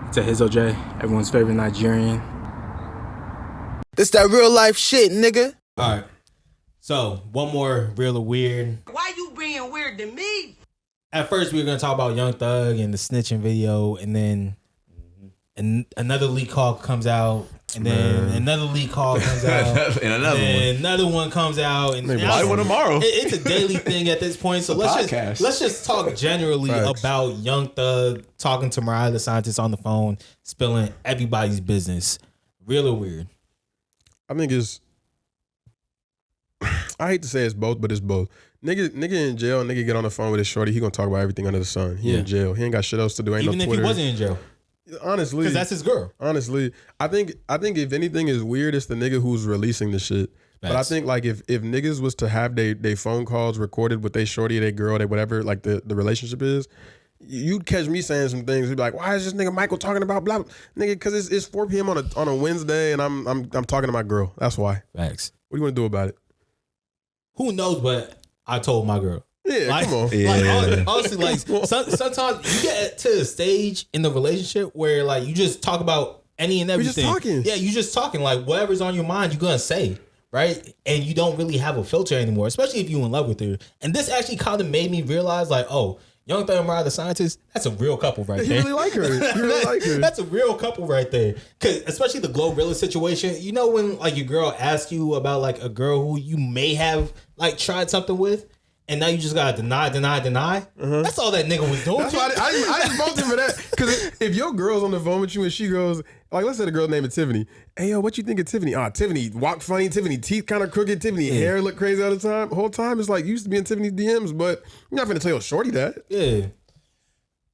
It's Ehizoje, everyone's favorite Nigerian. This that real life shit, nigga. All right. So, one more real or weird. Why you being weird to me? At first, we were going to talk about Young Thug and the snitching video, and then another leak call comes out, and then another leak call comes out, and another one comes out, and Probably one tomorrow. It's a daily thing at this point. So let's just talk generally about Young Thug talking to Mariah the Scientist on the phone, spilling everybody's business. Real or weird? I think it's. I hate to say it's both, but it's both. Nigga in jail, nigga get on the phone with his shorty, he gonna talk about everything under the sun. He in jail. He ain't got shit else to do. Ain't Even no if Twitter. he wasn't in jail. Honestly. Because that's his girl. Honestly. I think if anything is weird, it's the nigga who's releasing the shit. But I think like if niggas was to have they phone calls recorded with they shorty, they girl, they whatever, like the relationship is, you'd catch me saying some things. You'd be like, why is this nigga Michael talking about blah, blah? Nigga, because it's 4 p.m. on a Wednesday and I'm talking to my girl. That's why. Facts. What do you want to do about it? Who knows, but I told my girl. Yeah, like, come on. Like, honestly, like sometimes you get to a stage in the relationship where like you just talk about any and everything. We just talking. Yeah, you just talking. Like whatever's on your mind, you're gonna say, right? And you don't really have a filter anymore, especially if you're in love with her. And this actually kind of made me realize, like, oh, Young Thug and Mariah the Scientist, that's a real couple right there. You really like her. You really like her. That's a real couple right there. Cause especially the Glorilla situation, you know when like your girl asks you about like a girl who you may have like tried something with, and now you just gotta deny. That's all that nigga was doing. That's why I just voted for that. Because if your girl's on the phone with you and she goes, like, let's say the girl's name is Tiffany. Hey, yo, what you think of Tiffany? Tiffany walk funny. Tiffany teeth kind of crooked. Tiffany hair look crazy all the time. Whole time it's like you used to be in Tiffany's DMs, but you're not finna tell your shorty that. Yeah. You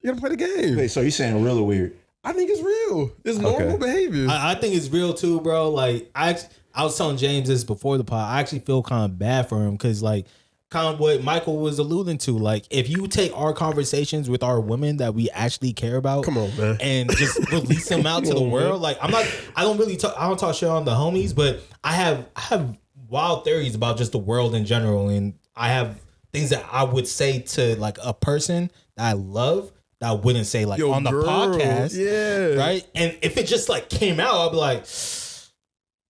gotta play the game. Wait, so you saying real or weird? I think it's real. It's normal behavior. I think it's real too, bro. Like I was telling James this before the pod. I actually feel kind of bad for him because like kind of what Michael was alluding to. Like if you take our conversations with our women that we actually care about, come on, man, and just release them out to the world. Like I don't talk shit on the homies, but I have wild theories about just the world in general, and I have things that I would say to like a person that I love that I wouldn't say like on the podcast. Yeah. Right. And if it just like came out, I'd be like,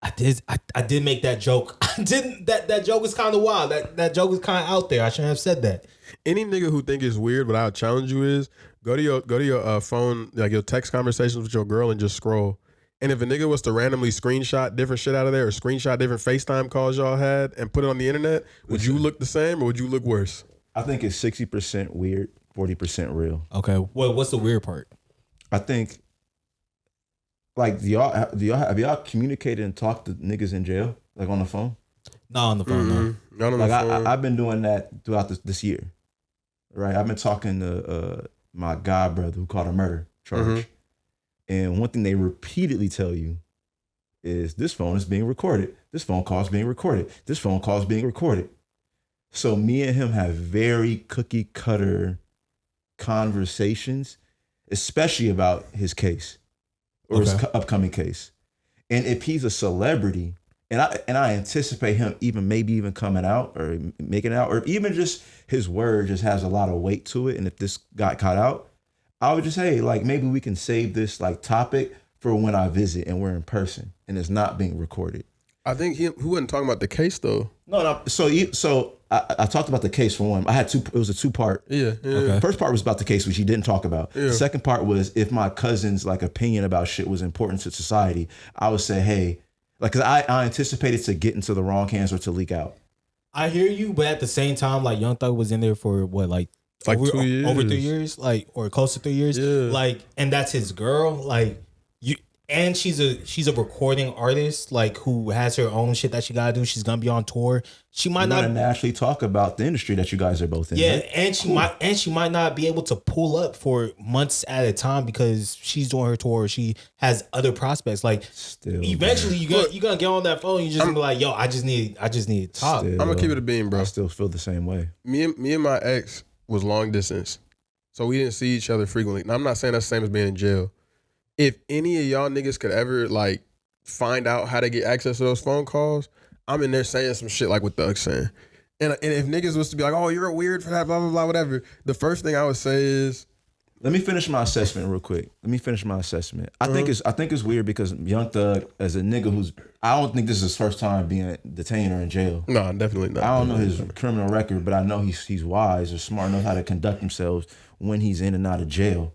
I did make that joke. I didn't. That joke is kind of wild. That joke is kind of out there. I shouldn't have said that. Any nigga who think it's weird, but I'll challenge you is go to your phone, like your text conversations with your girl and just scroll. And if a nigga was to randomly screenshot different shit out of there or screenshot different FaceTime calls y'all had and put it on the internet, would you look the same or would you look worse? I think it's 60% weird, 40% real. Okay. Well, what's the weird part? I think, like, have y'all communicated and talked to niggas in jail, like on the phone? No, on the phone, no. Not on the phone. I've been doing that throughout this year, right? I've been talking to my god brother who caught a murder charge. And one thing they repeatedly tell you is this phone is being recorded. This phone call is being recorded. This phone call is being recorded. So me and him have very cookie cutter conversations, especially about his case or his upcoming case. And if he's a celebrity, and I anticipate him maybe even coming out or making it out, or even just his word just has a lot of weight to it. And if this got caught out, I would just say, like, maybe we can save this like topic for when I visit and we're in person and it's not being recorded. I think he wasn't talking about the case though. No. So I talked about the case for one. I had two. It was a 2-part. Yeah. Okay. First part was about the case, which he didn't talk about. Yeah. The second part was if my cousin's like opinion about shit was important to society, I would say, hey, like, cause I anticipated to get into the wrong hands or to leak out. I hear you, but at the same time, like Young Thug was in there for what, like over 2 years, over 3 years, like, or close to 3 years. Yeah. Like, and that's his girl. Like, and she's a recording artist, like, who has her own shit that she gotta do. She's gonna be on tour. She might not naturally talk about the industry that you guys are both in. Yeah, right? and she might not be able to pull up for months at a time because she's doing her tour. She has other prospects. Like, eventually you're gonna get on that phone. And you're just gonna be like, yo, I just need to talk. I'm gonna keep it a beam, bro. I still feel the same way. Me and my ex was long distance, so we didn't see each other frequently. Now I'm not saying that's the same as being in jail. If any of y'all niggas could ever like find out how to get access to those phone calls, I'm in there saying some shit like what Thug's saying. And if niggas was to be like, oh, you're weird for that, blah, blah, blah, whatever, the first thing I would say is, Let me finish my assessment real quick. I think it's weird because Young Thug, as a nigga who's, I don't think this is his first time being detained or in jail. No, definitely not. I don't know his criminal record, but I know he's wise or smart, knows how to conduct himself when he's in and out of jail.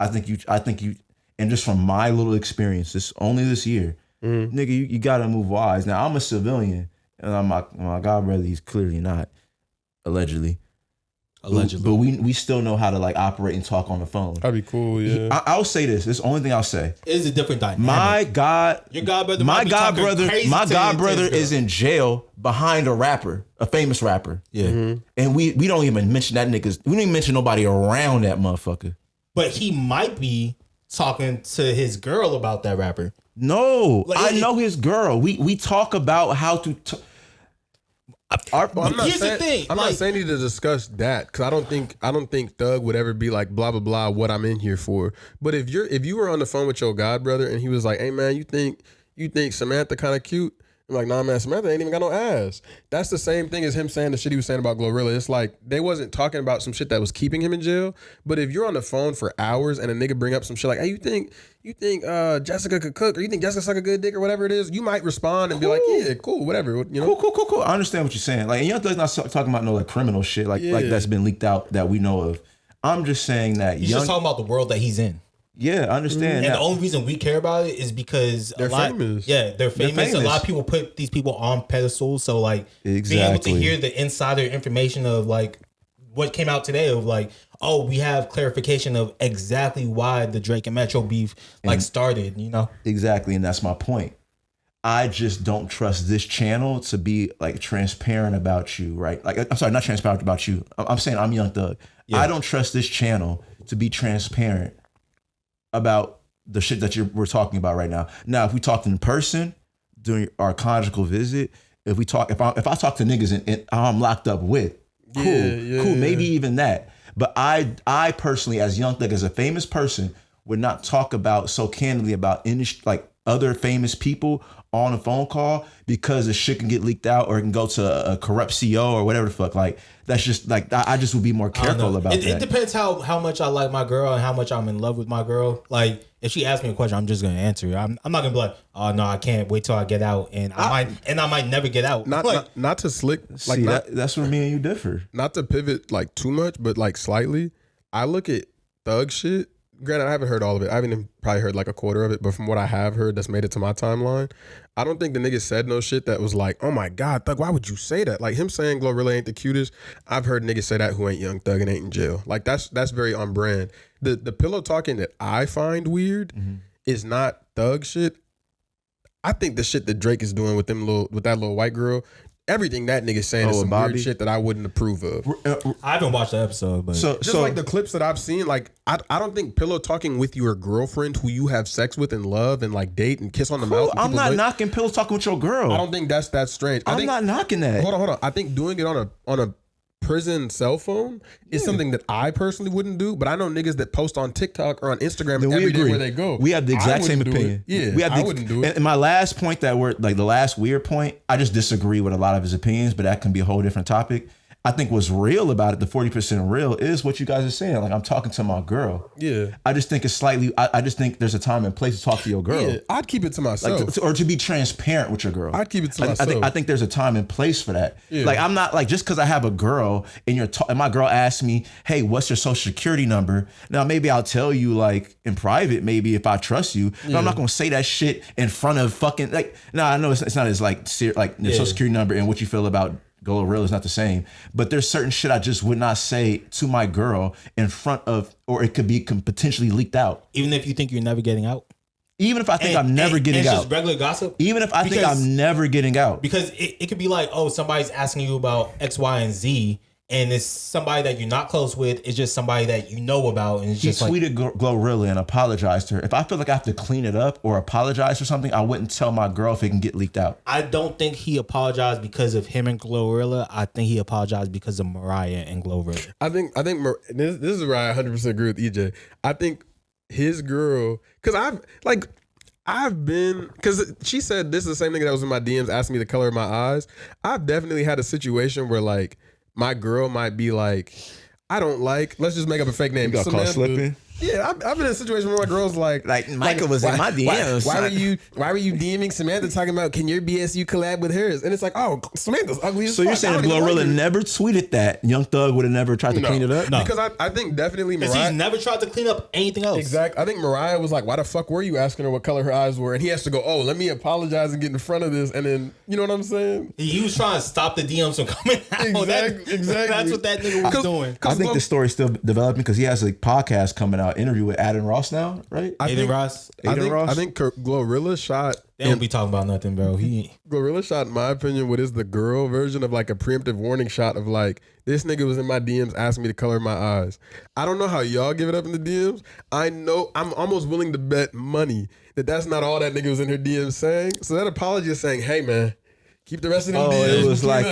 I think you, and just from my little experience, only this year, nigga, you gotta move wise. Now I'm a civilian, and my god brother, he's clearly not, allegedly. But we still know how to like operate and talk on the phone. That'd be cool, yeah. I'll say this. This is the only thing I'll say. It is a different dynamic. Your god brother is in jail behind a famous rapper. Yeah. And we don't even mention that niggas. We don't even mention nobody around that motherfucker. But he might be talking to his girl about that rapper. No, I know his girl. We talk about how to. I'm not saying you to discuss that because I don't think Thug would ever be like blah blah blah what I'm in here for. But if you were on the phone with your god brother and he was like, hey man, you think Samantha kind of cute? I'm like, nah man, Samantha ain't even got no ass. That's the same thing as him saying the shit he was saying about Glorilla. It's like they wasn't talking about some shit that was keeping him in jail. But if you're on the phone for hours and a nigga bring up some shit like, hey, you think Jessica could cook, or you think Jessica suck a good dick or whatever it is, you might respond and be like, yeah, cool, whatever. You know? Cool. I understand what you're saying. Like, and Young Thug's not talking about no like criminal shit like that's been leaked out that we know of. I'm just saying that he's just talking about the world that he's in. Yeah, I understand. And the only reason we care about it is because they're famous. Yeah, they're famous. A lot of people put these people on pedestals. So like being able to hear the insider information of like what came out today of like, oh, we have clarification of exactly why the Drake and Metro beef like started, you know? Exactly, and that's my point. I just don't trust this channel to be like transparent about you, right? Like, I'm sorry, not transparent about you. I'm saying I'm Young Thug. Yeah. I don't trust this channel to be transparent about the shit that we're talking about right now. Now, if we talked in person during our conjugal visit, if I talk to niggas and I'm locked up with, cool, maybe even that. But I personally, as Young Thug, as a famous person, would not talk about so candidly about like other famous people on a phone call because the shit can get leaked out or it can go to a corrupt CEO or whatever the fuck. Like that's just like I just would be more careful about that. It depends how much I like my girl and how much I'm in love with my girl. Like if she asks me a question, I'm just gonna answer it. I'm not gonna be like, oh no, I can't wait till I get out, and I might never get out. Not to slick. Like see, that's where me and you differ. Not to pivot like too much, but like slightly. I look at Thug shit. Granted, I haven't heard all of it. I haven't even probably heard like a quarter of it, but from what I have heard that's made it to my timeline, I don't think the nigga said no shit that was like, oh my God, Thug, why would you say that? Like him saying Glorilla ain't the cutest. I've heard niggas say that who ain't Young Thug and ain't in jail. Like that's very on brand. The pillow talking that I find weird is not Thug shit. I think the shit that Drake is doing with that little white girl, everything that nigga saying is some weird shit that I wouldn't approve of. I haven't watched the episode, but just like the clips that I've seen, like I don't think pillow talking with your girlfriend who you have sex with and love and like date and kiss on the mouth. I'm not knocking pillow talking with your girl. I don't think that's that strange. I'm not knocking that. Hold on. I think doing it on a prison cell phone is something that I personally wouldn't do, but I know niggas that post on TikTok or on Instagram every day where they go. We have the exact same opinion. I wouldn't do it. And my last point that we're like the last weird point, I just disagree with a lot of his opinions, but that can be a whole different topic. I think what's real about it, the 40% real, is what you guys are saying. Like, I'm talking to my girl. Yeah. I just think it's slightly, I just think there's a time and place to talk to your girl. Yeah, I'd keep it to myself. Like, or to be transparent with your girl. I'd keep it to myself. I think there's a time and place for that. Yeah. Like, I'm not, like, just because I have a girl and and my girl asks me, hey, what's your social security number? Now, maybe I'll tell you, like, in private, maybe if I trust you. But I'm not going to say that shit in front of fucking, like, no, I know it's not as, like, your social security number and what you feel about Glorilla is not the same, but there's certain shit I just would not say to my girl in front of, or it could be potentially leaked out. Even if you think you're never getting out? Even if I think I'm never getting out. It's just regular gossip? Even if I think I'm never getting out. Because it could be like, oh, somebody's asking you about X, Y, and Z, and it's somebody that you're not close with. It's just somebody that you know about. And it's he just tweeted Glorilla and apologized to her. If I feel like I have to clean it up or apologize for something, I wouldn't tell my girl if it can get leaked out. I don't think he apologized because of him and Glorilla. I think he apologized because of Mariah and Glorilla. I think this is where I 100% agree with EJ. I think his girl, because because she said this is the same nigga that was in my DMs asking me the color of my eyes. I've definitely had a situation where like my girl might be like, I don't like. Let's just make up a fake name. You got caught slipping. Yeah, I've been in a situation where my girl's like Michael was in my DMs. Why were you DMing Samantha talking about can your BSU collab with hers? And it's like, oh, Samantha's ugly as So fuck. you're saying if Glorilla never tweeted that, Young Thug would have never tried to clean it up? No. Because I think definitely Because Mariah. he's never tried to clean up anything else. Exactly. I think Mariah was like, why the fuck were you asking her what color her eyes were? And he has to go, oh, let me apologize and get in front of this. And then, you know what I'm saying? He was trying to stop the DMs from coming out. Exactly. That's what that nigga was doing. I think the story's still developing because he has a podcast coming out, interview with Adam Ross now, right? Aiden Ross. I think Glorilla shot. They don't be talking about nothing, bro. Glorilla shot, in my opinion, what is the girl version of like a preemptive warning shot of like, this nigga was in my DMs asking me to color my eyes. I don't know how y'all give it up in the DMs. I know I'm almost willing to bet money that that's not all that nigga was in her DMs saying. So that apology is saying, hey man, keep the rest of them DMs. It was like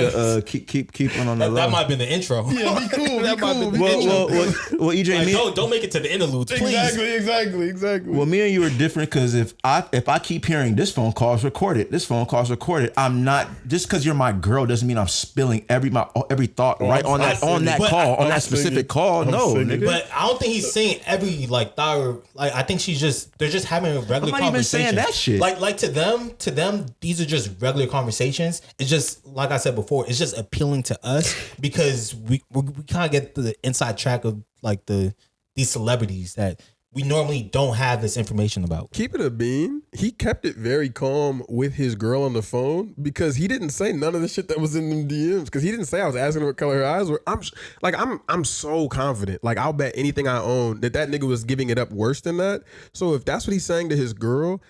keep on the low. That might have been the intro. Yeah, be cool. That Be might have cool. been the intro. Well, EJ, Like, don't make it to the interludes, please. Exactly. Well, me and you are different because if I keep hearing this phone call is recorded, I'm not just because you're my girl doesn't mean I'm spilling every thought right on that call on that specific call. No, nigga. But I don't think he's saying every like thought. Like I think they're just having a regular I'm not even saying that shit. Like to them, these are just regular conversations. It's just like I said before. It's just appealing to us because we kind of get the inside track of like these celebrities that we normally don't have this information about. Keep it a bean. He kept it very calm with his girl on the phone because he didn't say none of the shit that was in them DMs. Because he didn't say I was asking her what color her eyes were. I'm so confident. Like I'll bet anything I own that nigga was giving it up worse than that. So if that's what he's saying to his girl.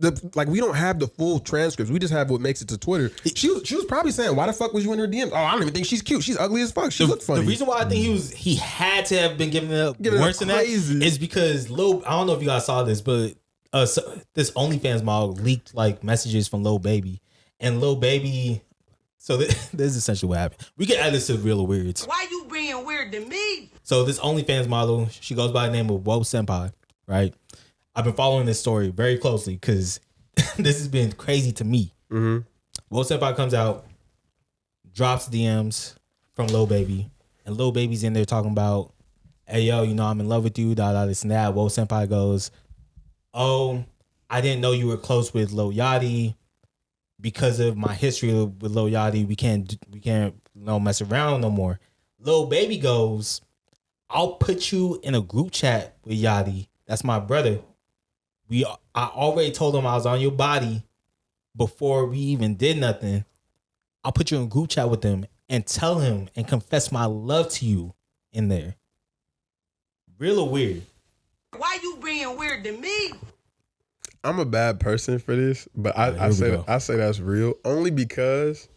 We don't have the full transcripts. We just have what makes it to Twitter. She was probably saying, "Why the fuck was you in her DMs?" Oh, I don't even think she's cute. She's ugly as fuck. She looked funny. The reason why I think he had to have been giving it up worse than that is because I don't know if you guys saw this, but this OnlyFans model leaked like messages from Lil Baby, and Lil Baby. So this is essentially what happened. We can add this to Real or Weirds. Why you being weird to me? So this OnlyFans model, she goes by the name of Woe Senpai, right? I've been following this story very closely because this has been crazy to me. Mm-hmm. Woe Senpai comes out, drops DMs from Lil Baby, and Lil Baby's in there talking about, hey, yo, I'm in love with you, this and that. Woe Senpai goes, oh, I didn't know you were close with Lil Yachty. Because of my history with Lil Yachty, we can't mess around no more. Lil Baby goes, I'll put you in a group chat with Yachty. That's my brother. I already told him I was on your body before we even did nothing. I'll put you in a group chat with him and tell him and confess my love to you in there. Real or weird? Why you being weird to me? I'm a bad person for this, but I say that's real only because,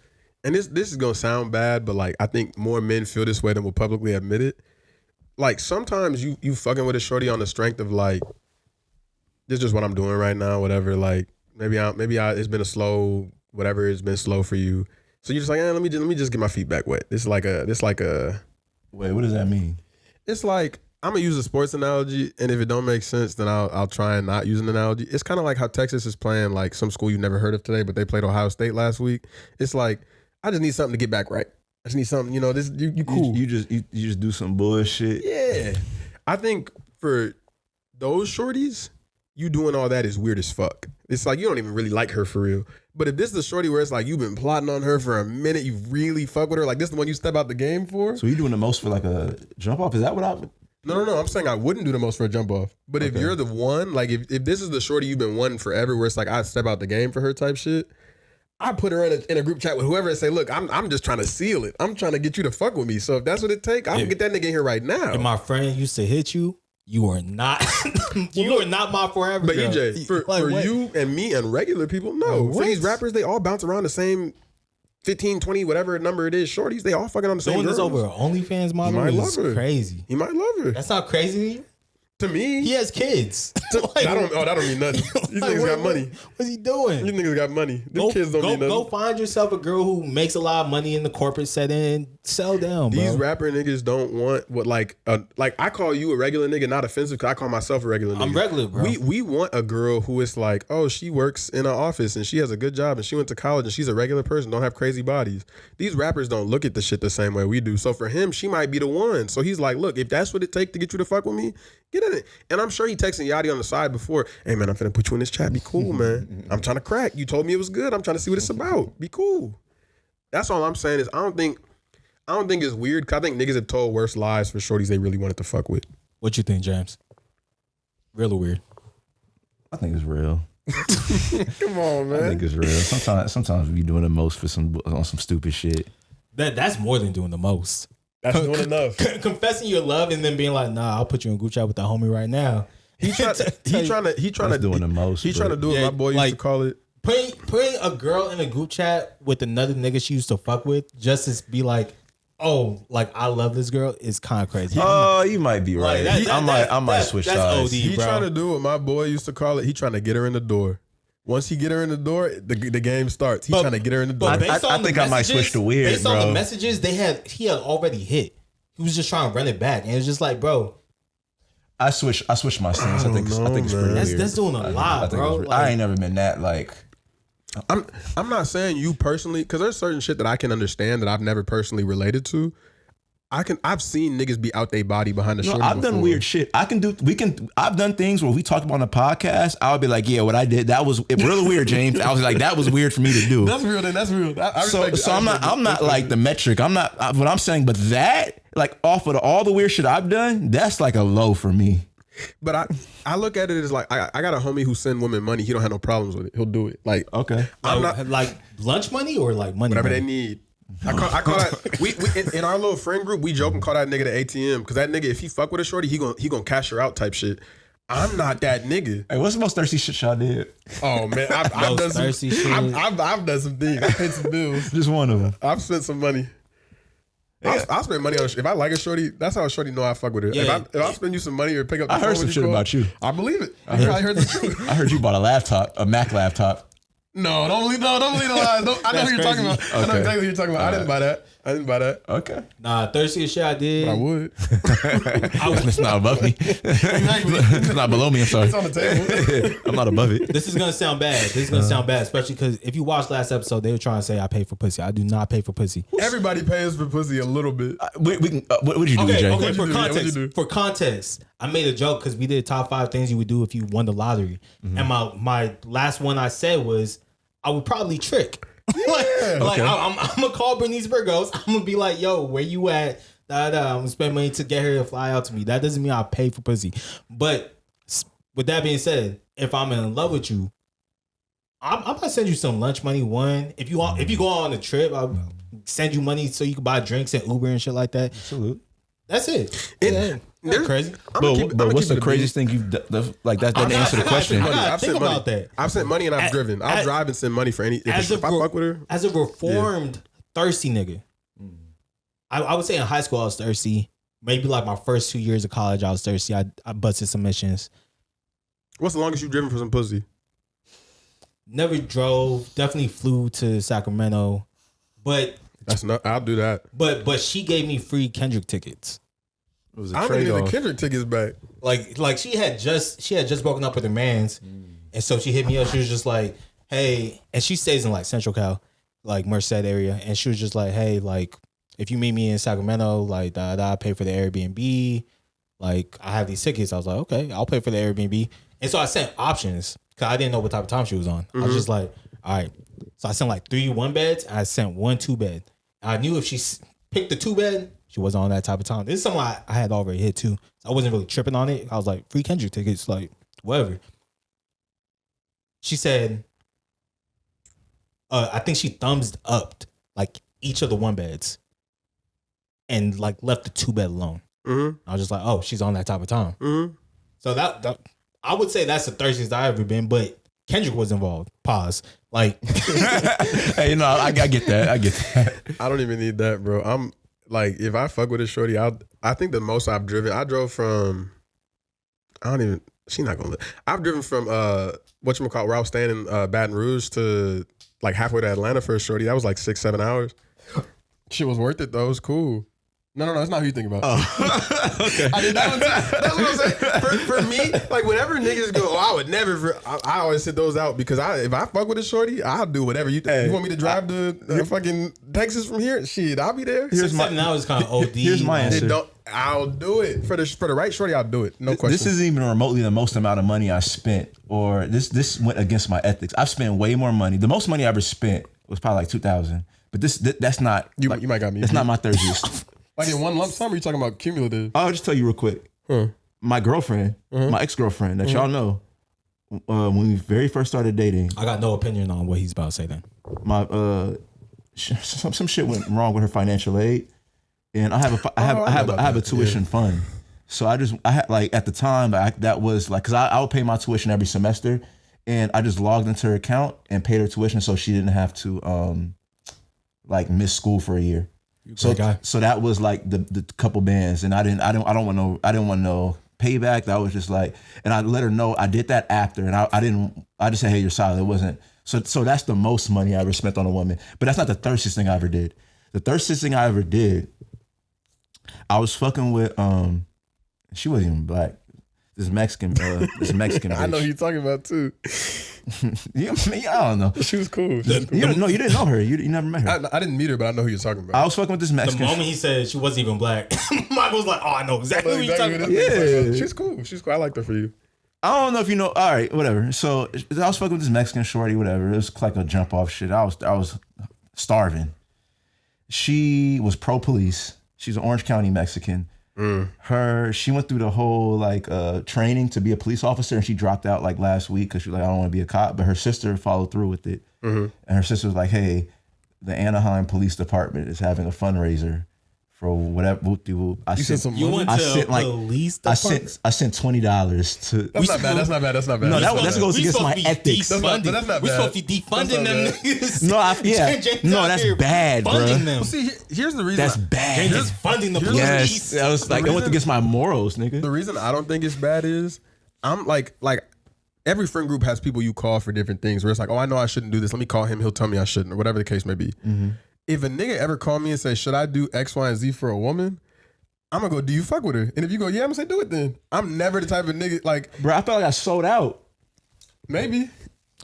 and this is gonna sound bad, but like I think more men feel this way than will publicly admit it. Like sometimes you fucking with a shorty on the strength of like, this is just what I'm doing right now, whatever. Like maybe it's been a slow, whatever, it's been slow for you. So you're just like, let me just get my feet back wet. This like a. Wait, what does that mean? It's like, I'm gonna use a sports analogy, and if it don't make sense, then I'll try and not use an analogy. It's kind of like how Texas is playing like some school you never heard of today, but they played Ohio State last week. It's like, I just need something to get back right. I just need something, this you cool. You just do some bullshit. Yeah. I think for those shorties, you doing all that is weird as fuck. It's like you don't even really like her for real. But if this is a shorty where it's like you've been plotting on her for a minute, you really fuck with her, like this is the one you step out the game for. So you doing the most for like a jump off? Is that what I would? No. I'm saying I wouldn't do the most for a jump off. But if you're the one, like if this is the shorty you've been wanting forever, where it's like I step out the game for her type shit, I put her in a group chat with whoever and say, look, I'm just trying to seal it. I'm trying to get you to fuck with me. So if that's what it take, I'm gonna get that nigga in here right now. If my friend used to hit you, you are not you are not my forever. But girl. EJ, for you and me and regular people, no. For these rappers, they all bounce around the same 15, 20, whatever number it is, shorties, they all fucking on the same doing girls. this over an OnlyFans model is crazy. He might love her. That's not crazy to you? To me, He has kids. that don't mean nothing. These niggas got money. What's he doing? These niggas got money. Them kids don't mean nothing. Go find yourself a girl who makes a lot of money in the corporate setting and settle down, bro. These rapper niggas don't want what like I call you a regular nigga, not offensive, because I call myself a regular nigga. I'm regular, bro. We want a girl who is like, oh, she works in an office and she has a good job and she went to college and she's a regular person, don't have crazy bodies. These rappers don't look at the shit the same way we do. So for him, she might be the one. So he's like, look, if that's what it takes to get you to fuck with me, get in it. And I'm sure he texting Yachty on the side before, hey man, I'm finna put you in this chat. Be cool, man. I'm trying to crack. You told me it was good. I'm trying to see what it's about. Be cool. That's all I'm saying is I don't think it's weird, because I think niggas have told worse lies for shorties they really wanted to fuck with. What you think, James? Real or weird? I think it's real. Come on, man. I think it's real. Sometimes we doing the most for some stupid shit. That's more than doing the most. That's doing enough. Confessing your love and then being like, nah, I'll put you in group chat with the homie right now. He trying to doing the most. He trying to do what Yeah, my boy used like- to call it. Putting a girl in a group chat with another nigga she used to fuck with just to be like, oh, like I love this girl is kind of crazy. Oh, you might be right. Like, I might switch that's sides. OD. He bro. trying to do what my boy used to call it. He trying to get her in the door. Once he get her in the door, the game starts. He trying to get her in the door. But based I on the think I might switch to weird, Based on bro. the messages he had already hit. He was just trying to run it back, and it's just like, bro, I switch my stance. I think it's pretty man. weird. that's doing a lot, bro. I Like, ain't never been that like. I'm not saying you personally, because there's certain shit that I can understand that I've never personally related to. I've seen niggas be out their body behind the No, shorty I've done before. weird shit. I've done things where we talk about on a podcast. I would be like, yeah, what I did, that was really weird, James. I was like, that was weird for me to do. That's real. Then that's real. So I'm not like the metric. I'm not what I'm saying, but that like off of all the weird shit I've done, that's like a low for me. But I look at it as like I got a homie who send women money. He don't have no problems with it. He'll do it. Like Okay. I'm not like lunch money or like money. whatever money? they need. I call that we in our little friend group, we joke and call that nigga the ATM, because that nigga, if he fuck with a shorty, he gonna cash her out type shit. I'm not that nigga. Hey, what's the most thirsty shit y'all did? Oh man, I've done some thirsty shit. I've done some things. I paid some bills. Just one of them. I've spent some money. I'll spend money on. If I like a shorty, that's how a shorty know I fuck with her. Yeah. If I spend you some money or pick up, the I heard phone some when shit call, about you. I believe it. I heard the truth. I heard you bought a Mac laptop. No, don't believe the lies. I know That's what you're talking crazy. about. I know exactly what you're talking about. I didn't buy that. Okay. Nah, thirstiest shit I did. But I would. It's not above me. Exactly. It's not below me. I'm sorry. It's on the table. I'm not above it. This is gonna sound bad. Especially because if you watched last episode, they were trying to say I pay for pussy. I do not pay for pussy. Everybody pays for pussy a little bit. We can. What would you do, Jay? Okay. What'd you do? For context, I made a joke because we did top 5 things you would do if you won the lottery, and my last one I said was I would probably trick. Like I'm gonna call Bernice Burgos. I'm gonna be like, yo, where you at? I'm gonna spend money to get her to fly out to me. That doesn't mean I pay for pussy. But with that being said, if I'm in love with you, I'm gonna send you some lunch money. One, if you go on a trip, I'll send you money so you can buy drinks and Uber and shit like that. Salute. That's it. It- That's crazy. But what's the craziest thing you've done? Like that doesn't answer the question. I gotta I've think sent money. about that. I've sent money and I've driven. I'll drive and send money for any. If I fuck with her, As a reformed thirsty nigga, I would say in high school I was thirsty. Maybe like my first 2 years of college I was thirsty. I busted some missions. what's the longest you've driven for some pussy? Never drove. Definitely flew to Sacramento, but That's not. I'll do that. but she gave me free Kendrick tickets. It was I a don't even need the trade-off. Kendrick tickets back. Like she had just broken up with her mans, and so she hit me up. She was just like, "Hey," and she stays in like Central Cal, like Merced area, and she was just like, "Hey, like if you meet me in Sacramento, like I pay for the Airbnb. Like I have these tickets." I was like, "Okay, I'll pay for the Airbnb." And so I sent options because I didn't know what type of time she was on. I was just like, "All right." So I sent like 3 1-beds, and I sent 1 2-bed. I knew if she picked the 2-bed, she wasn't on that type of time. This is something I had already hit too. So I wasn't really tripping on it. I was like, free Kendrick tickets, like whatever. She said, I think she thumbs up like each of the 1-beds and like left the 2-bed alone. Mm-hmm. I was just like, oh, she's on that type of time. Mm-hmm. So that I would say that's the thirstiest I ever been, but Kendrick was involved. Pause. Like, Hey, you know, I get that. I get that. I don't even need that, bro. I'm like, if I fuck with a shorty, I think the most I've driven, I drove from I don't even. She's not gonna live. I've driven from whatchamacallit, where I was staying in Baton Rouge to like halfway to Atlanta for a shorty. That was like 6-7 hours. Shit was worth it though. It was cool. No, that's not who you think about. Oh, okay. I did that one too. That's what I'm saying. For me, like whenever niggas go, I would never. I always sit those out because if I fuck with a shorty, I'll do whatever you think. Hey, you want me to drive to fucking Texas from here? Shit, I'll be there. 7 hours kind of OD. Here's my answer. I'll do it for the right shorty. I'll do it. No question. This isn't even remotely the most amount of money I spent, or this went against my ethics. I've spent way more money. The most money I ever spent was probably like $2,000. But that's not. You like, might got me. That's not my thirstiest. Like in one lump sum, or you talking about cumulative? I'll just tell you real quick. My girlfriend, my ex-girlfriend that y'all know, when we very first started dating, I got no opinion on what he's about to say then. my some shit went wrong with her financial aid, and I have a tuition fund. So I had like at the time that was like, cause I would pay my tuition every semester, and I just logged into her account and paid her tuition so she didn't have to like miss school for a year. So that was like the couple bands, and I didn't want no payback. That was just like, and I let her know I did that after, and I just said, hey, you're solid. It wasn't. So that's the most money I ever spent on a woman, but that's not the thirstiest thing I ever did. The thirstiest thing I ever did, I was fucking with she wasn't even black. This Mexican bitch. I know who you're talking about too. I don't know. She was cool. You didn't know her. You never met her. I didn't meet her, but I know who you're talking about. I was fucking with this Mexican. The moment he said she wasn't even black, Michael was like, "Oh, I know exactly who you're talking about." Yeah, she's cool. She's cool. I liked her for you. I don't know if you know. All right, whatever. So I was fucking with this Mexican shorty, whatever. It was like a jump off shit. I was starving. She was pro police. She's an Orange County Mexican. She went through the whole like training to be a police officer, and she dropped out like last week because she was like, I don't want to be a cop. But her sister followed through with it, and her sister was like, hey, the Anaheim Police Department is having a fundraiser for whatever. I sent $20 to. That's not bad. That's not bad. That's not bad. No, that goes against my ethics. That's not bad. We're supposed to be defunding them niggas. No, that's bad, bro. Funding them. Well, see, here's the reason. That's bad. Just funding the police. Yes, that was like, it went against my morals, nigga. The reason I don't think it's bad is I'm like every friend group has people you call for different things where it's like, oh, I know I shouldn't do this. Let me call him. He'll tell me I shouldn't, or whatever the case may be. If a nigga ever call me and say, should I do X, Y, and Z for a woman? I'm gonna go, do you fuck with her? And if you go, yeah, I'm gonna say, do it then. I'm never the type of nigga like, bro, I felt like I sold out. Maybe.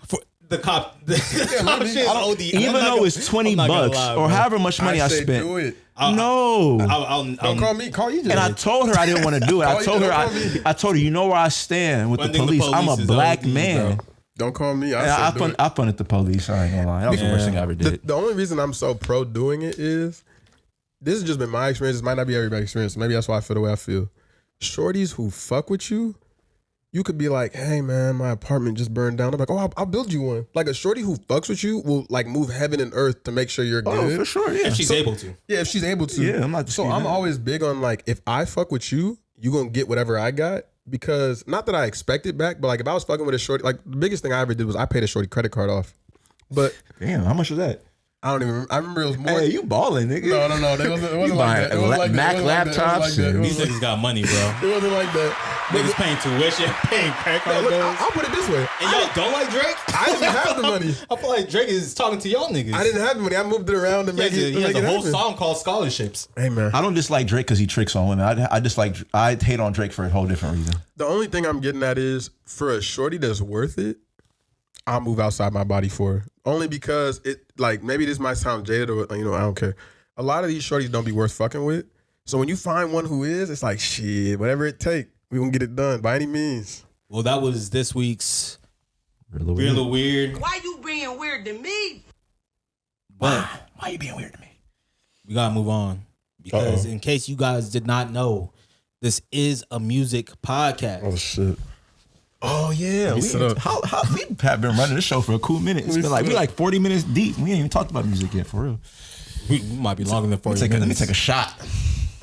For the cop, the cop shit is OD. Even though it's $20 or however much money I spent. Do it. No. Don't call me. Call you. And I told her I didn't want to do it. I told her, you know where I stand with the police. I'm a black man. Bro. Don't call me. I funded the police. I ain't gonna lie. That was the worst thing I ever did. The only reason I'm so pro doing it is this has just been my experience. This might not be everybody's experience. Maybe that's why I feel the way I feel. Shorties who fuck with you, you could be like, hey man, my apartment just burned down. I'm like, oh, I'll build you one. Like a shorty who fucks with you will like move heaven and earth to make sure you're good. Oh, for sure, yeah. If she's able to. Yeah, if she's able to. Yeah, I'm not. So I'm always big on like, if I fuck with you, you gonna get whatever I got. Because not that I expect it back, but like if I was fucking with a shorty, like the biggest thing I ever did was I paid a shorty credit card off. But damn, how much was that? I don't even remember. I remember it was more. Hey, you balling, nigga. No. It wasn't like that. It wasn't like Mac that. laptops. These niggas got money, bro. It wasn't like that. Niggas paying tuition, paying credit card Look, bills. I'll put it this way. And y'all don't like Drake? I didn't have the money. I feel like Drake is talking to y'all niggas. I didn't have the money. I moved it around to make it. He has a whole happen. song called Scholarships. Hey man, I don't dislike Drake because he tricks on women. I hate on Drake for a whole different reason. the only thing I'm getting at is for a shorty that's worth it, I'll move outside my body for her. Only because it, like, maybe this might sound jaded or, you know, I don't care. A lot of these shorties don't be worth fucking with. So when you find one who is, it's like, shit, whatever it take, we gonna get it done by any means. Well, that was this week's Real Weird. Why you being weird to me? But why you being weird to me? We gotta move on. Because in case you guys did not know, this is a music podcast. Oh, shit. Oh yeah, we have been running this show for a cool minute. It's been like we like 40 minutes deep. We ain't even talked about music yet, for real. We might be longer than 40 minutes. Let me take a shot.